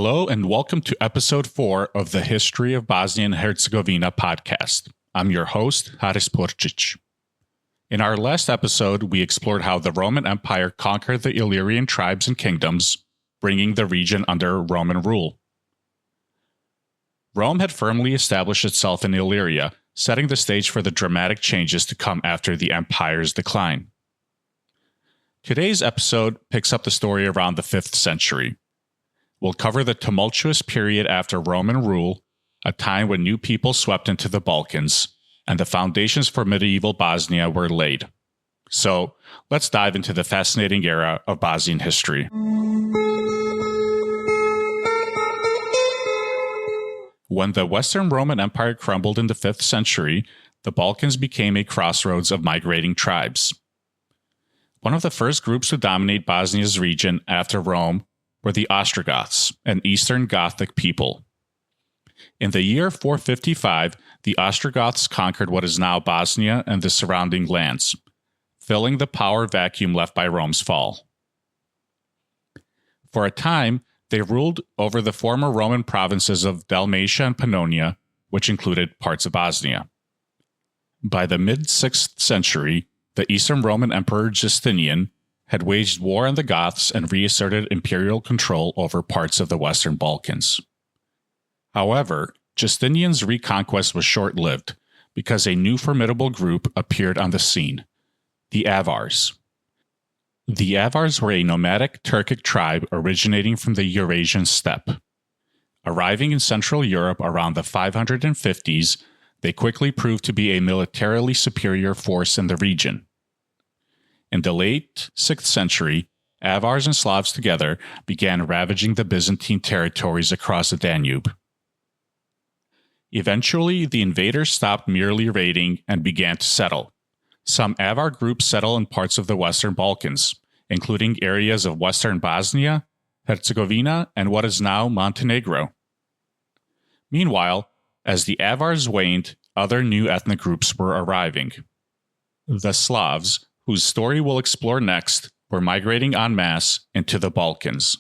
Hello and welcome to episode 4 of the History of Bosnia and Herzegovina podcast. I'm your host, Haris Porcic. In our last episode, we explored how the Roman Empire conquered the Illyrian tribes and kingdoms, bringing the region under Roman rule. Rome had firmly established itself in Illyria, setting the stage for the dramatic changes to come after the empire's decline. Today's episode picks up the story around the 5th century. We'll cover the tumultuous period after Roman rule, a time when new people swept into the Balkans, and the foundations for medieval Bosnia were laid. So, let's dive into the fascinating era of Bosnian history. When the Western Roman Empire crumbled in the 5th century, the Balkans became a crossroads of migrating tribes. One of the first groups to dominate Bosnia's region after Rome were the Ostrogoths, an Eastern Gothic people. In the year 455, the Ostrogoths conquered what is now Bosnia and the surrounding lands, filling the power vacuum left by Rome's fall. For a time, they ruled over the former Roman provinces of Dalmatia and Pannonia, which included parts of Bosnia. By the mid-6th century, the Eastern Roman Emperor Justinian had waged war on the Goths and reasserted imperial control over parts of the Western Balkans. However, Justinian's reconquest was short-lived because a new formidable group appeared on the scene, the Avars. The Avars were a nomadic Turkic tribe originating from the Eurasian steppe. Arriving in Central Europe around the 550s, they quickly proved to be a militarily superior force in the region. In the late 6th century, Avars and Slavs together began ravaging the Byzantine territories across the Danube. Eventually, the invaders stopped merely raiding and began to settle. Some Avar groups settled in parts of the Western Balkans, including areas of Western Bosnia, Herzegovina, and what is now Montenegro. Meanwhile, as the Avars waned, other new ethnic groups were arriving. The Slavs, whose story we'll explore next, were migrating en masse into the Balkans.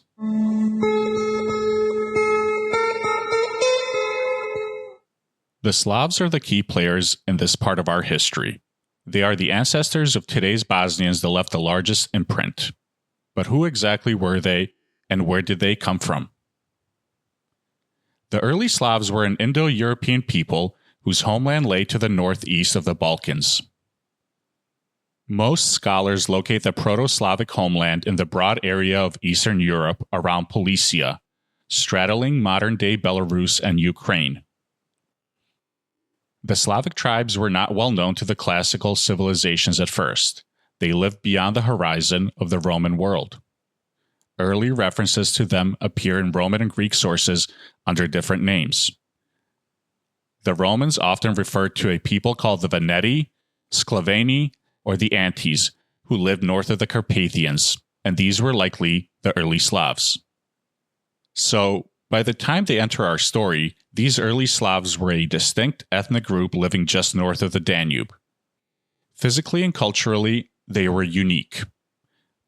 The Slavs are the key players in this part of our history. They are the ancestors of today's Bosnians that left the largest imprint. But who exactly were they, and where did they come from? The early Slavs were an Indo-European people whose homeland lay to the northeast of the Balkans. Most scholars locate the Proto-Slavic homeland in the broad area of Eastern Europe around Policia, straddling modern-day Belarus and Ukraine. The Slavic tribes were not well known to the classical civilizations at first. They lived beyond the horizon of the Roman world. Early references to them appear in Roman and Greek sources under different names. The Romans often referred to a people called the Veneti, Sclaveni, or the Antes, who lived north of the Carpathians, and these were likely the early Slavs. So, by the time they enter our story, these early Slavs were a distinct ethnic group living just north of the Danube. Physically and culturally, they were unique.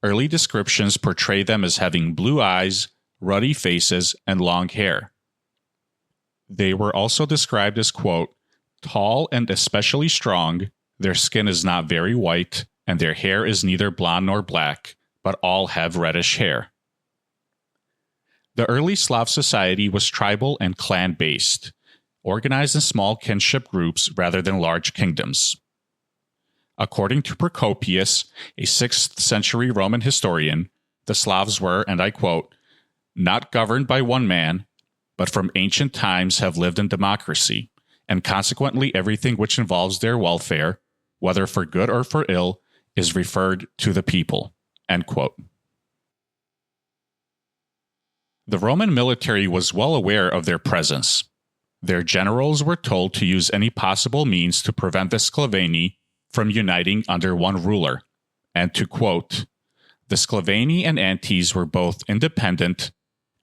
Early descriptions portray them as having blue eyes, ruddy faces, and long hair. They were also described as, quote, tall and especially strong. Their skin is not very white, and their hair is neither blonde nor black, but all have reddish hair. The early Slav society was tribal and clan-based, organized in small kinship groups rather than large kingdoms. According to Procopius, a 6th century Roman historian, the Slavs were, and I quote, not governed by one man, but from ancient times have lived in democracy, and consequently everything which involves their welfare, whether for good or for ill, is referred to the people. End quote. The Roman military was well aware of their presence. Their generals were told to use any possible means to prevent the Sclaveni from uniting under one ruler, and to quote, the Sclaveni and Antes were both independent,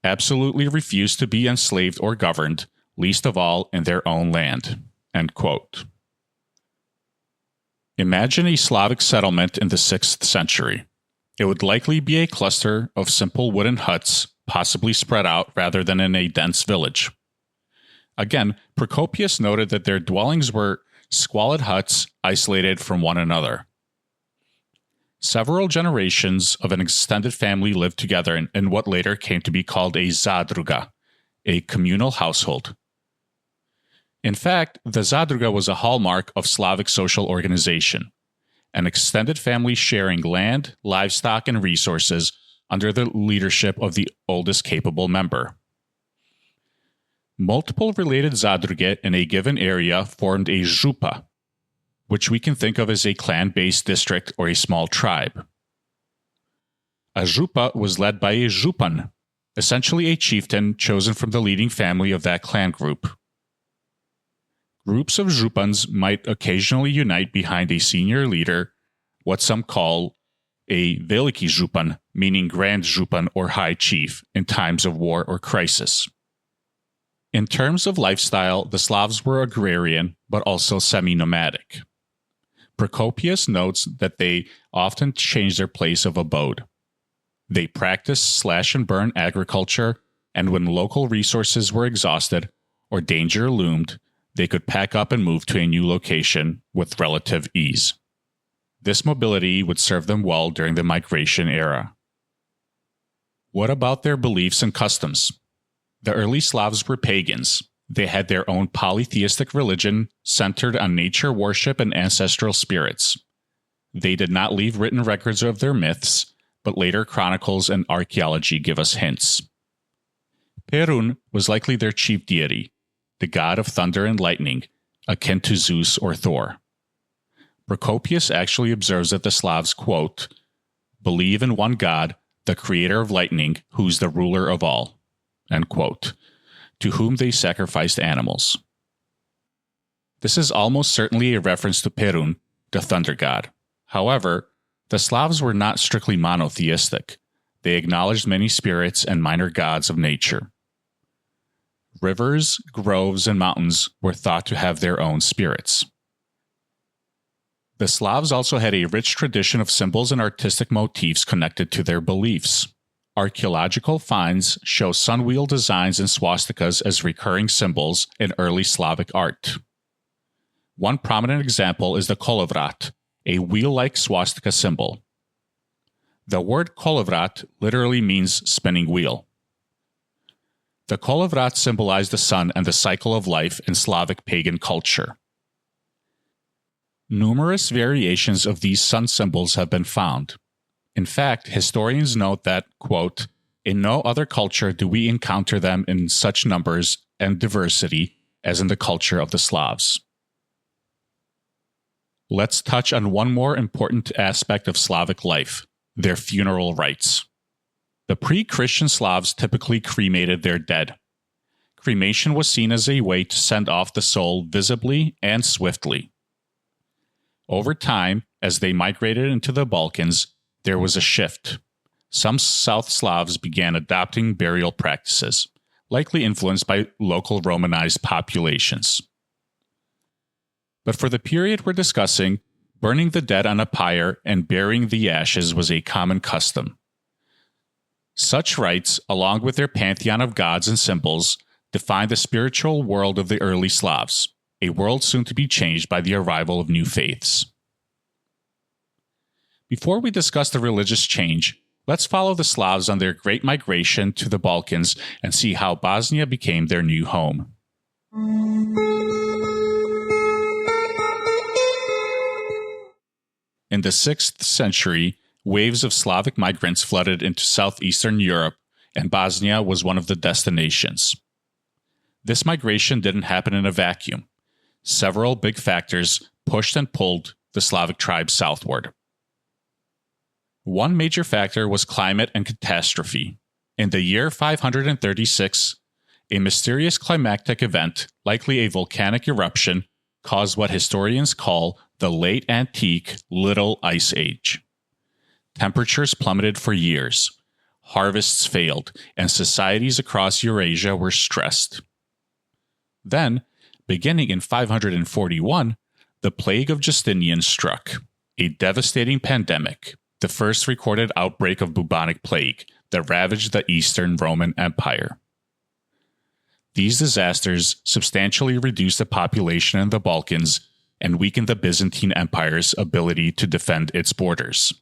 absolutely refused to be enslaved or governed, least of all in their own land. End quote. Imagine a Slavic settlement in the 6th century. It would likely be a cluster of simple wooden huts possibly spread out rather than in a dense village. Again, Procopius noted that their dwellings were squalid huts isolated from one another. Several generations of an extended family lived together in what later came to be called a zadruga, a communal household. In fact, the zadruga was a hallmark of Slavic social organization, an extended family sharing land, livestock, and resources under the leadership of the oldest capable member. Multiple related zadruge in a given area formed a župa, which we can think of as a clan-based district or a small tribe. A župa was led by a župan, essentially a chieftain chosen from the leading family of that clan group. Groups of župans might occasionally unite behind a senior leader, what some call a veliki župan, meaning grand župan or high chief, in times of war or crisis. In terms of lifestyle, the Slavs were agrarian, but also semi-nomadic. Procopius notes that they often changed their place of abode. They practiced slash-and-burn agriculture, and when local resources were exhausted or danger loomed, they could pack up and move to a new location with relative ease. This mobility would serve them well during the migration era. What about their beliefs and customs? The early Slavs were pagans. They had their own polytheistic religion centered on nature worship and ancestral spirits. They did not leave written records of their myths, but later chronicles and archaeology give us hints. Perun was likely their chief deity, the god of thunder and lightning, akin to Zeus or Thor. Procopius actually observes that the Slavs, quote, believe in one God, the creator of lightning, who's the ruler of all, end quote, to whom they sacrificed animals. This is almost certainly a reference to Perun, the thunder god. However, the Slavs were not strictly monotheistic. They acknowledged many spirits and minor gods of nature. Rivers, groves, and mountains were thought to have their own spirits. The Slavs also had a rich tradition of symbols and artistic motifs connected to their beliefs. Archaeological finds show sun-wheel designs and swastikas as recurring symbols in early Slavic art. One prominent example is the kolovrat, a wheel-like swastika symbol. The word kolovrat literally means spinning wheel. The kolovrat symbolized the sun and the cycle of life in Slavic pagan culture. Numerous variations of these sun symbols have been found. In fact, historians note that, quote, in no other culture do we encounter them in such numbers and diversity as in the culture of the Slavs. Let's touch on one more important aspect of Slavic life, their funeral rites. The pre-Christian Slavs typically cremated their dead. Cremation was seen as a way to send off the soul visibly and swiftly. Over time, as they migrated into the Balkans, there was a shift. Some South Slavs began adopting burial practices, likely influenced by local Romanized populations. But for the period we're discussing, burning the dead on a pyre and burying the ashes was a common custom. Such rites, along with their pantheon of gods and symbols, defined the spiritual world of the early Slavs, a world soon to be changed by the arrival of new faiths. Before we discuss the religious change, let's follow the Slavs on their great migration to the Balkans and see how Bosnia became their new home. In the 6th century, waves of Slavic migrants flooded into southeastern Europe, and Bosnia was one of the destinations. This migration didn't happen in a vacuum. Several big factors pushed and pulled the Slavic tribes southward. One major factor was climate and catastrophe. In the year 536, a mysterious climatic event, likely a volcanic eruption, caused what historians call the Late Antique Little Ice Age. Temperatures plummeted for years, harvests failed, and societies across Eurasia were stressed. Then, beginning in 541, the plague of Justinian struck, a devastating pandemic, the first recorded outbreak of bubonic plague, that ravaged the Eastern Roman Empire. These disasters substantially reduced the population in the Balkans and weakened the Byzantine Empire's ability to defend its borders.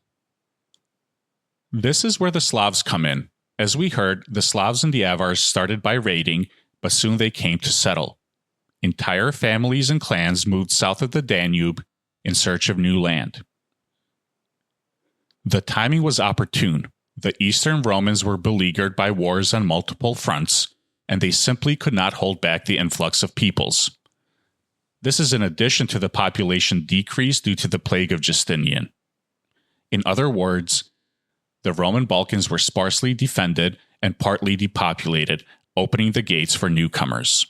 This is where the Slavs come in. As we heard, the Slavs and the Avars started by raiding, but soon they came to settle. Entire families and clans moved south of the Danube in search of new land. The timing was opportune. The Eastern Romans were beleaguered by wars on multiple fronts, and they simply could not hold back the influx of peoples. This is in addition to the population decrease due to the plague of Justinian. In other words, the Roman Balkans were sparsely defended and partly depopulated, opening the gates for newcomers.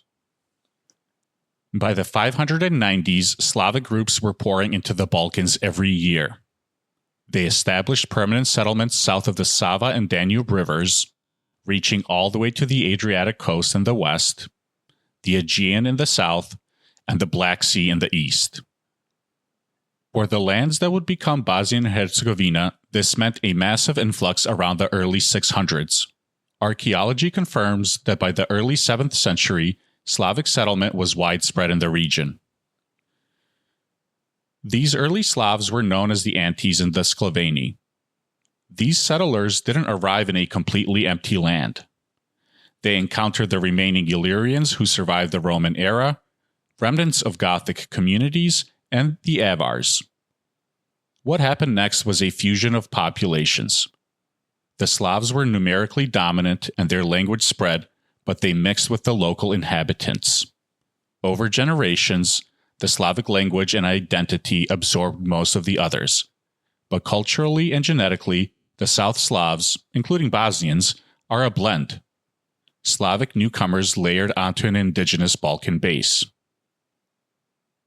By the 590s, Slavic groups were pouring into the Balkans every year. They established permanent settlements south of the Sava and Danube rivers, reaching all the way to the Adriatic coast in the west, the Aegean in the south, and the Black Sea in the east. For the lands that would become Bosnia and Herzegovina, this meant a massive influx around the early 600s. Archaeology confirms that by the early 7th century, Slavic settlement was widespread in the region. These early Slavs were known as the Antes and the Sclaveni. These settlers didn't arrive in a completely empty land. They encountered the remaining Illyrians who survived the Roman era, remnants of Gothic communities, and the Avars. What happened next was a fusion of populations. The Slavs were numerically dominant and their language spread, but they mixed with the local inhabitants. Over generations, the Slavic language and identity absorbed most of the others. But culturally and genetically, the South Slavs, including Bosnians, are a blend. Slavic newcomers layered onto an indigenous Balkan base.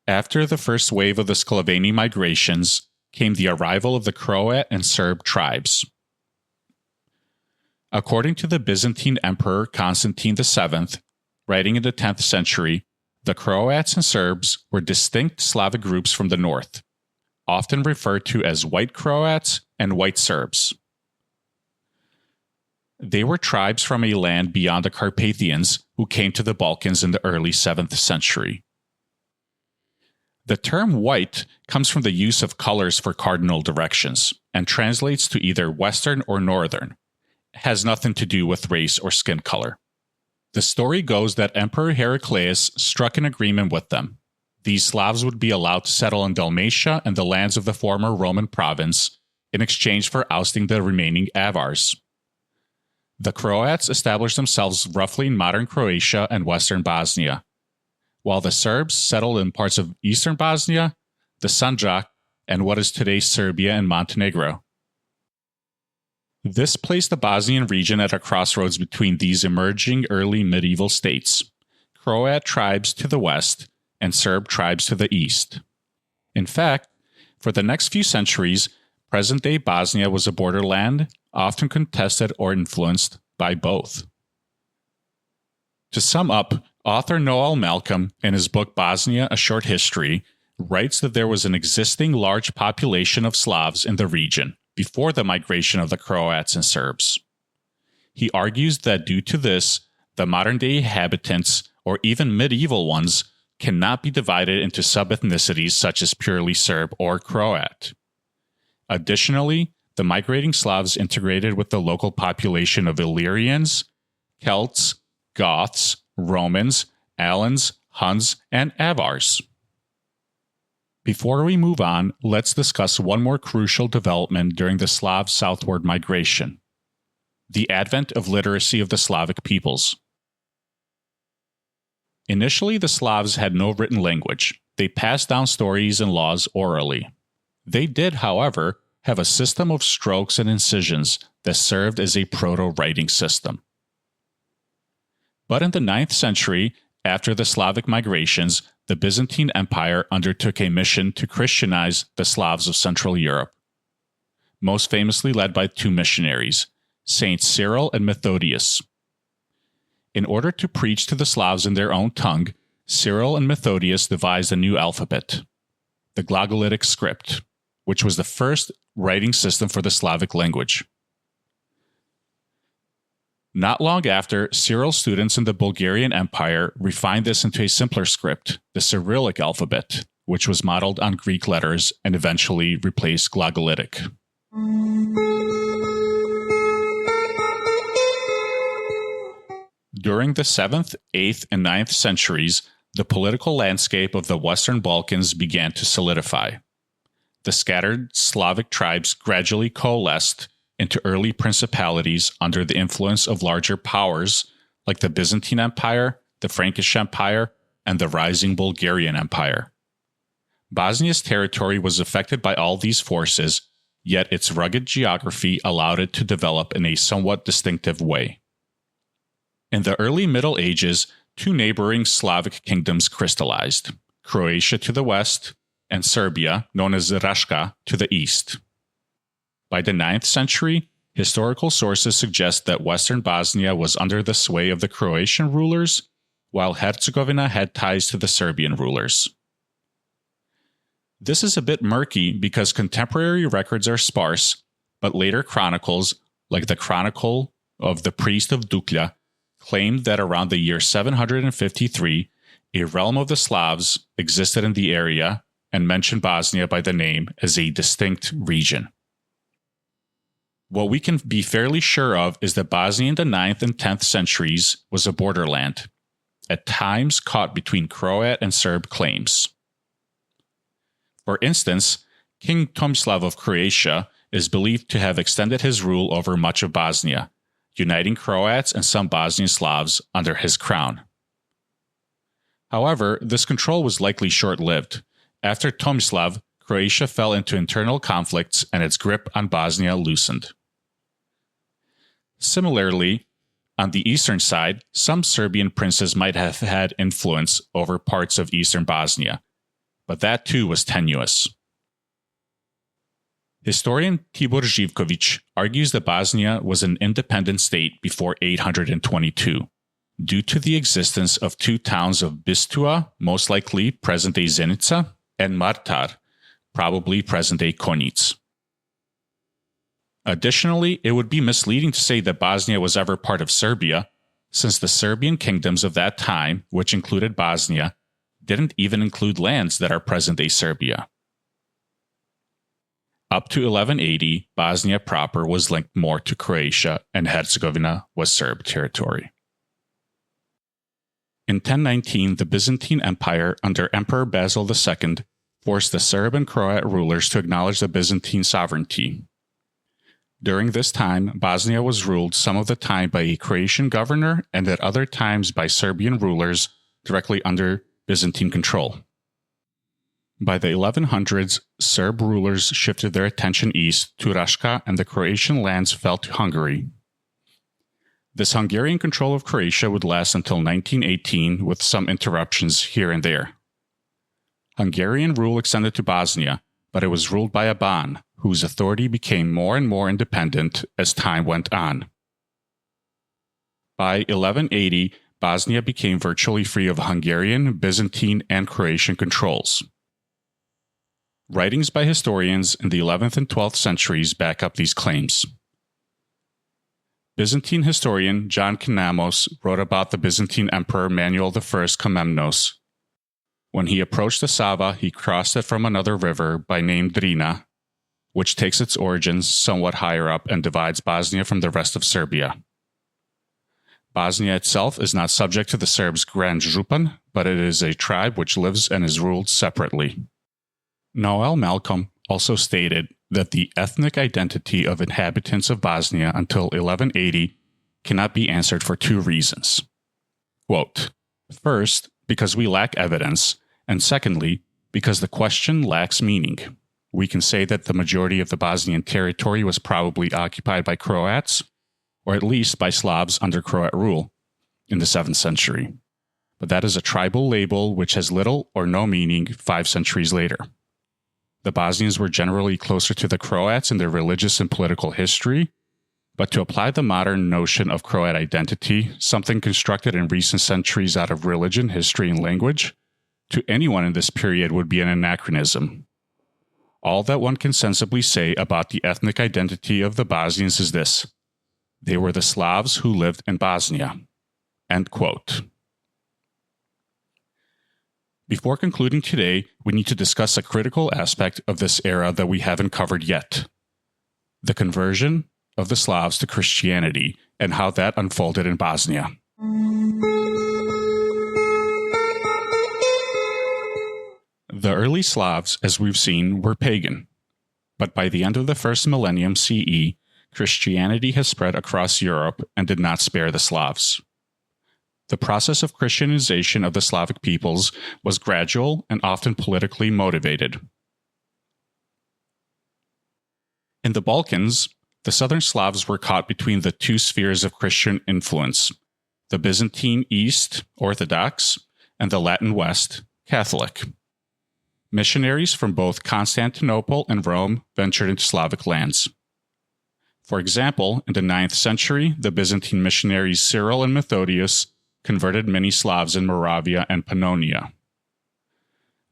After the first wave of the Sclaveni migrations came the arrival of the Croat and Serb tribes. According to the Byzantine Emperor Constantine VII, writing in the 10th century, the Croats and Serbs were distinct Slavic groups from the north, often referred to as White Croats and White Serbs. They were tribes from a land beyond the Carpathians who came to the Balkans in the early 7th century. The term white comes from the use of colors for cardinal directions and translates to either Western or Northern. It has nothing to do with race or skin color. The story goes that Emperor Heraclius struck an agreement with them. These Slavs would be allowed to settle in Dalmatia and the lands of the former Roman province in exchange for ousting the remaining Avars. The Croats established themselves roughly in modern Croatia and western Bosnia, while the Serbs settled in parts of eastern Bosnia, the Sandžak, and what is today Serbia and Montenegro. This placed the Bosnian region at a crossroads between these emerging early medieval states, Croat tribes to the west and Serb tribes to the east. In fact, for the next few centuries, present-day Bosnia was a borderland, often contested or influenced by both. To sum up, author Noel Malcolm, in his book Bosnia, A Short History, writes that there was an existing large population of Slavs in the region before the migration of the Croats and Serbs. He argues that due to this, the modern-day inhabitants, or even medieval ones, cannot be divided into sub-ethnicities such as purely Serb or Croat. Additionally, the migrating Slavs integrated with the local population of Illyrians, Celts, Goths, Romans, Alans, Huns, and Avars. Before we move on, let's discuss one more crucial development during the Slav southward migration: the advent of literacy of the Slavic peoples. Initially, the Slavs had no written language. They passed down stories and laws orally. They did, however, have a system of strokes and incisions that served as a proto-writing system. But in the 9th century, after the Slavic migrations, the Byzantine Empire undertook a mission to Christianize the Slavs of Central Europe, most famously led by two missionaries, Saints Cyril and Methodius. In order to preach to the Slavs in their own tongue, Cyril and Methodius devised a new alphabet, the Glagolitic script, which was the first writing system for the Slavic language. Not long after, Cyril students in the Bulgarian Empire refined this into a simpler script, the Cyrillic alphabet, which was modeled on Greek letters and eventually replaced Glagolitic. During the 7th, 8th, and 9th centuries, the political landscape of the Western Balkans began to solidify. The scattered Slavic tribes gradually coalesced into early principalities under the influence of larger powers like the Byzantine Empire, the Frankish Empire, and the rising Bulgarian Empire. Bosnia's territory was affected by all these forces, yet its rugged geography allowed it to develop in a somewhat distinctive way. In the early Middle Ages, two neighboring Slavic kingdoms crystallized, Croatia to the west and Serbia, known as Raška, to the east. By the 9th century, historical sources suggest that Western Bosnia was under the sway of the Croatian rulers, while Herzegovina had ties to the Serbian rulers. This is a bit murky because contemporary records are sparse, but later chronicles, like the Chronicle of the Priest of Duklja, claimed that around the year 753, a realm of the Slavs existed in the area and mentioned Bosnia by the name as a distinct region. What we can be fairly sure of is that Bosnia in the 9th and 10th centuries was a borderland, at times caught between Croat and Serb claims. For instance, King Tomislav of Croatia is believed to have extended his rule over much of Bosnia, uniting Croats and some Bosnian Slavs under his crown. However, this control was likely short-lived. After Tomislav, Croatia fell into internal conflicts and its grip on Bosnia loosened. Similarly, on the eastern side, some Serbian princes might have had influence over parts of eastern Bosnia, but that too was tenuous. Historian Tibor Živković argues that Bosnia was an independent state before 822, due to the existence of two towns of Bistua, most likely present-day Zenica, and Martar, probably present-day Konjic. Additionally, it would be misleading to say that Bosnia was ever part of Serbia, since the Serbian kingdoms of that time, which included Bosnia, didn't even include lands that are present-day Serbia. Up to 1180, Bosnia proper was linked more to Croatia, and Herzegovina was Serb territory. In 1019, the Byzantine Empire under Emperor Basil II forced the Serb and Croat rulers to acknowledge the Byzantine sovereignty. During this time, Bosnia was ruled some of the time by a Croatian governor and at other times by Serbian rulers directly under Byzantine control. By the 1100s, Serb rulers shifted their attention east to Raška and the Croatian lands fell to Hungary. This Hungarian control of Croatia would last until 1918 with some interruptions here and there. Hungarian rule extended to Bosnia, but it was ruled by a Ban, whose authority became more and more independent as time went on. By 1180, Bosnia became virtually free of Hungarian, Byzantine, and Croatian controls. Writings by historians in the 11th and 12th centuries back up these claims. Byzantine historian John Kinamos wrote about the Byzantine Emperor Manuel I Komnenos. When he approached the Sava, he crossed it from another river by name Drina, which takes its origins somewhat higher up and divides Bosnia from the rest of Serbia. Bosnia itself is not subject to the Serbs' Grand Župan, but it is a tribe which lives and is ruled separately. Noel Malcolm also stated that the ethnic identity of inhabitants of Bosnia until 1180 cannot be answered for two reasons. Quote, first, because we lack evidence, and secondly, because the question lacks meaning. We can say that the majority of the Bosnian territory was probably occupied by Croats, or at least by Slavs under Croat rule, in the 7th century. But that is a tribal label which has little or no meaning 5 centuries later. The Bosnians were generally closer to the Croats in their religious and political history, but to apply the modern notion of Croat identity, something constructed in recent centuries out of religion, history, and language, to anyone in this period would be an anachronism. All that one can sensibly say about the ethnic identity of the Bosnians is this: They were the Slavs who lived in Bosnia. End quote. Before concluding today, we need to discuss a critical aspect of this era that we haven't covered yet: the conversion of the Slavs to Christianity and how that unfolded in Bosnia. The early Slavs, as we've seen, were pagan. But by the end of the first millennium CE, Christianity has spread across Europe and did not spare the Slavs. The process of Christianization of the Slavic peoples was gradual and often politically motivated. In the Balkans, the southern Slavs were caught between the two spheres of Christian influence: the Byzantine East, Orthodox, and the Latin West, Catholic. Missionaries from both Constantinople and Rome ventured into Slavic lands. For example, in the 9th century, the Byzantine missionaries Cyril and Methodius converted many Slavs in Moravia and Pannonia.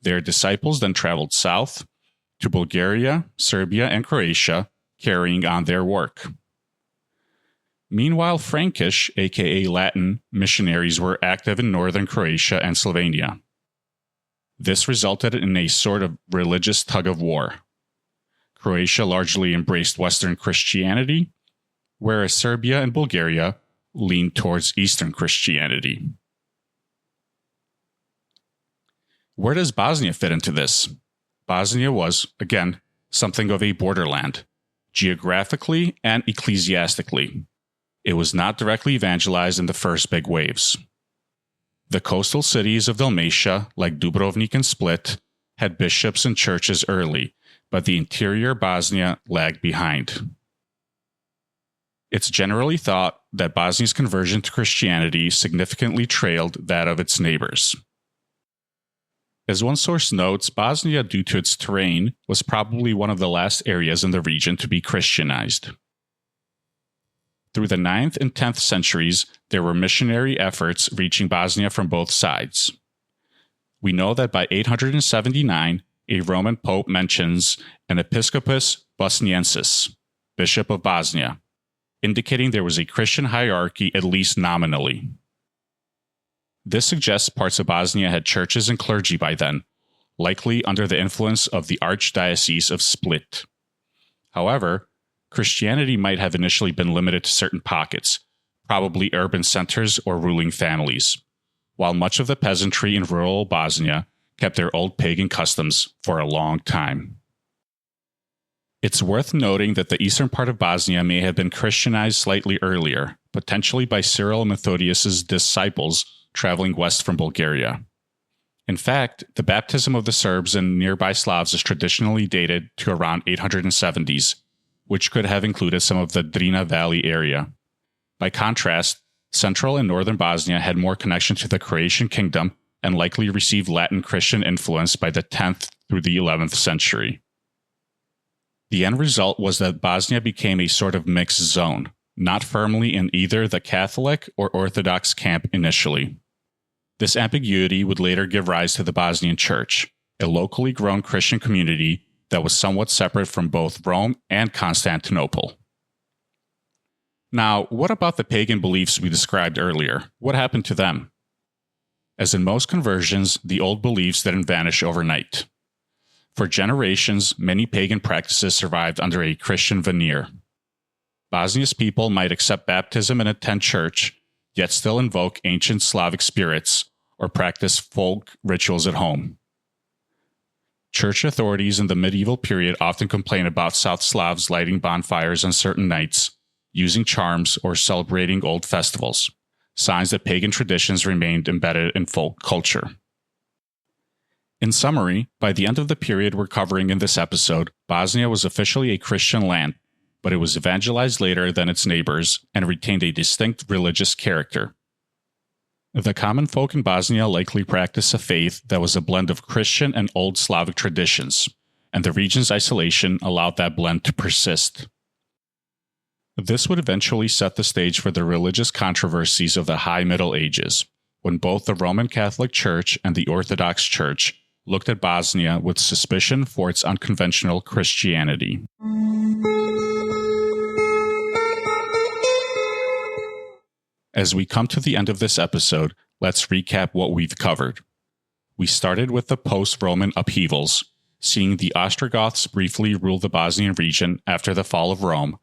Their disciples then traveled south to Bulgaria, Serbia, and Croatia, carrying on their work. Meanwhile, Frankish, aka Latin, missionaries were active in northern Croatia and Slovenia. This resulted in a sort of religious tug-of-war. Croatia largely embraced Western Christianity, whereas Serbia and Bulgaria leaned towards Eastern Christianity. Where does Bosnia fit into this? Bosnia was, again, something of a borderland, geographically and ecclesiastically. It was not directly evangelized in the first big waves. The coastal cities of Dalmatia, like Dubrovnik and Split, had bishops and churches early, but the interior Bosnia lagged behind. It's generally thought that Bosnia's conversion to Christianity significantly trailed that of its neighbors. As one source notes, Bosnia, due to its terrain, was probably one of the last areas in the region to be Christianized. Through the 9th and 10th centuries, there were missionary efforts reaching Bosnia from both sides. We know that by 879, a Roman pope mentions an Episcopus Bosniensis, Bishop of Bosnia, indicating there was a Christian hierarchy at least nominally. This suggests parts of Bosnia had churches and clergy by then, likely under the influence of the Archdiocese of Split. However, Christianity might have initially been limited to certain pockets, probably urban centers or ruling families, while much of the peasantry in rural Bosnia kept their old pagan customs for a long time. It's worth noting that the eastern part of Bosnia may have been Christianized slightly earlier, potentially by Cyril and Methodius' disciples traveling west from Bulgaria. In fact, the baptism of the Serbs and nearby Slavs is traditionally dated to around 870s, which could have included some of the Drina Valley area. By contrast, central and northern Bosnia had more connection to the Croatian kingdom and likely received Latin Christian influence by the 10th through the 11th century. The end result was that Bosnia became a sort of mixed zone, not firmly in either the Catholic or Orthodox camp initially. This ambiguity would later give rise to the Bosnian Church, a locally grown Christian community that was somewhat separate from both Rome and Constantinople. Now, what about the pagan beliefs we described earlier? What happened to them? As in most conversions, the old beliefs didn't vanish overnight. For generations, many pagan practices survived under a Christian veneer. Bosnia's people might accept baptism and attend church, yet still invoke ancient Slavic spirits or practice folk rituals at home. Church authorities in the medieval period often complain about South Slavs lighting bonfires on certain nights, using charms, or celebrating old festivals, signs that pagan traditions remained embedded in folk culture. In summary, by the end of the period we're covering in this episode, Bosnia was officially a Christian land, but it was evangelized later than its neighbors and retained a distinct religious character. The common folk in Bosnia likely practiced a faith that was a blend of Christian and Old Slavic traditions, and the region's isolation allowed that blend to persist. This would eventually set the stage for the religious controversies of the High Middle Ages, when both the Roman Catholic Church and the Orthodox Church looked at Bosnia with suspicion for its unconventional Christianity. As we come to the end of this episode, let's recap what we've covered. We started with the post-Roman upheavals, seeing the Ostrogoths briefly rule the Bosnian region after the fall of Rome,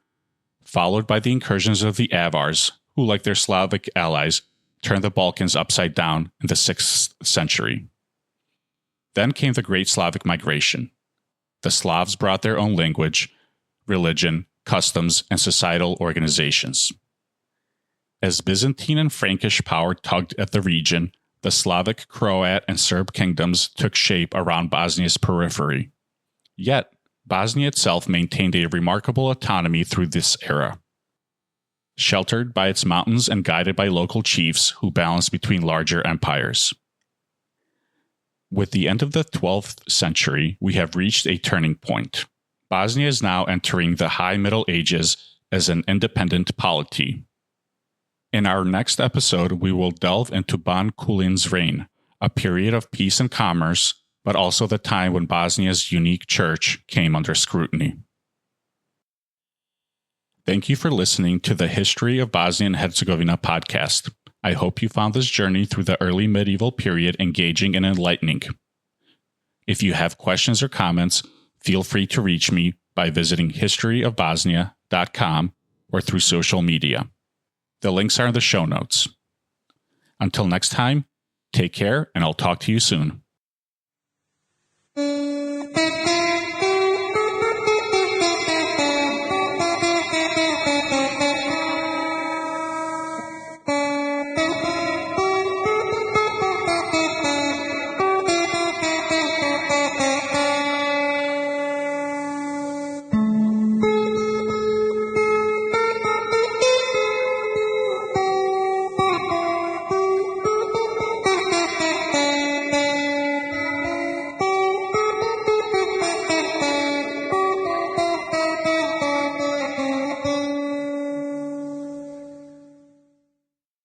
followed by the incursions of the Avars, who, like their Slavic allies, turned the Balkans upside down in the 6th century. Then came the Great Slavic Migration. The Slavs brought their own language, religion, customs, and societal organizations. As Byzantine and Frankish power tugged at the region, the Slavic, Croat, and Serb kingdoms took shape around Bosnia's periphery. Yet, Bosnia itself maintained a remarkable autonomy through this era. Sheltered by its mountains and guided by local chiefs who balanced between larger empires. With the end of the 12th century, we have reached a turning point. Bosnia is now entering the High Middle Ages as an independent polity. In our next episode, we will delve into Ban Kulin's reign, a period of peace and commerce, but also the time when Bosnia's unique church came under scrutiny. Thank you for listening to the History of Bosnia and Herzegovina podcast. I hope you found this journey through the early medieval period engaging and enlightening. If you have questions or comments, feel free to reach me by visiting historyofbosnia.com or through social media. The links are in the show notes. Until next time, take care, and I'll talk to you soon.